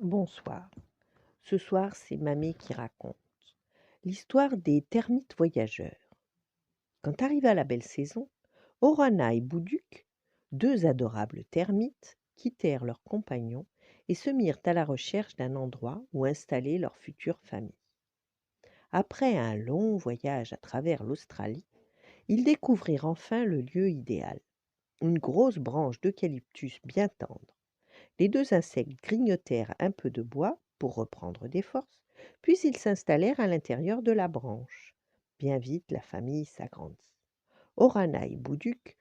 Bonsoir. Ce soir, c'est Mamie qui raconte l'histoire des termites voyageurs. Quand arriva la belle saison, Orana et Bouduc, deux adorables termites, quittèrent leurs compagnons et se mirent à la recherche d'un endroit où installer leur future famille. Après un long voyage à travers l'Australie, ils découvrirent enfin le lieu idéal, une grosse branche d'eucalyptus bien tendre. Les deux insectes grignotèrent un peu de bois pour reprendre des forces, puis ils s'installèrent à l'intérieur de la branche. Bien vite, la famille s'agrandit. Orana et Bouduc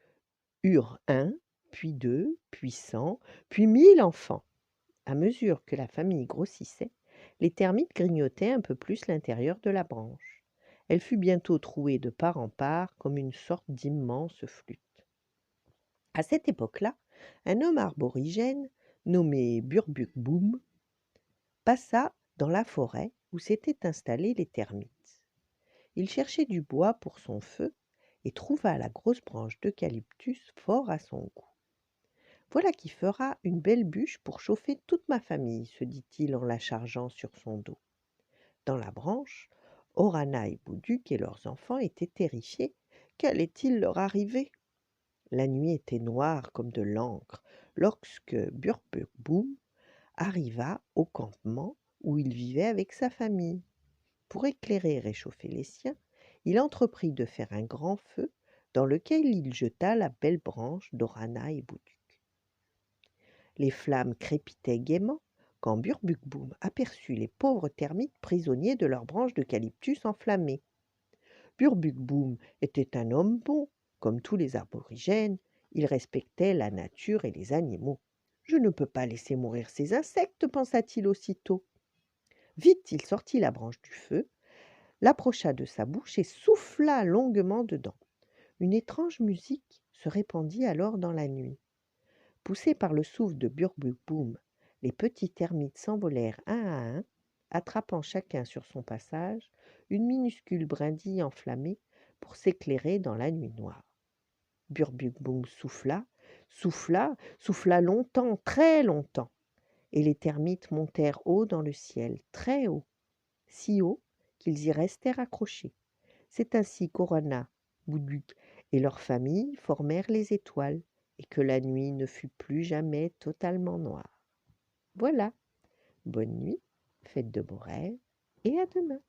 eurent un, puis deux, puis 100, puis 1000 enfants. À mesure que la famille grossissait, les termites grignotaient un peu plus l'intérieur de la branche. Elle fut bientôt trouée de part en part comme une sorte d'immense flûte. À cette époque-là, un homme aborigène nommé Burbuc-Boom passa dans la forêt où s'étaient installés les termites. Il cherchait du bois pour son feu et trouva la grosse branche d'eucalyptus fort à son goût. Voilà qui fera une belle bûche pour chauffer toute ma famille, se dit-il en la chargeant sur son dos. Dans la branche, Orana et Bouduc et leurs enfants étaient terrifiés. Qu'allait-il leur arriver? La nuit était noire comme de l'encre lorsque Burbuc-Boom arriva au campement où il vivait avec sa famille. Pour éclairer et réchauffer les siens, il entreprit de faire un grand feu dans lequel il jeta la belle branche d'Orana et Bouduc. Les flammes crépitaient gaiement quand Burbuc-Boom aperçut les pauvres termites prisonniers de leur branche d'eucalyptus enflammée. Burbuc-Boom était un homme bon, comme tous les aborigènes, il respectait la nature et les animaux. Je ne peux pas laisser mourir ces insectes, pensa-t-il aussitôt. Vite, il sortit la branche du feu, l'approcha de sa bouche et souffla longuement dedans. Une étrange musique se répandit alors dans la nuit. Poussés par le souffle de Burbuc-Boom, les petits termites s'envolèrent un à un, attrapant chacun sur son passage une minuscule brindille enflammée pour s'éclairer dans la nuit noire. Burbuc-Boom souffla, souffla, souffla longtemps, très longtemps, et les termites montèrent haut dans le ciel, très haut, si haut qu'ils y restèrent accrochés. C'est ainsi qu'Orana, Bouduc et leur famille formèrent les étoiles, et que la nuit ne fut plus jamais totalement noire. Voilà, bonne nuit, faites de beaux rêves, et à demain.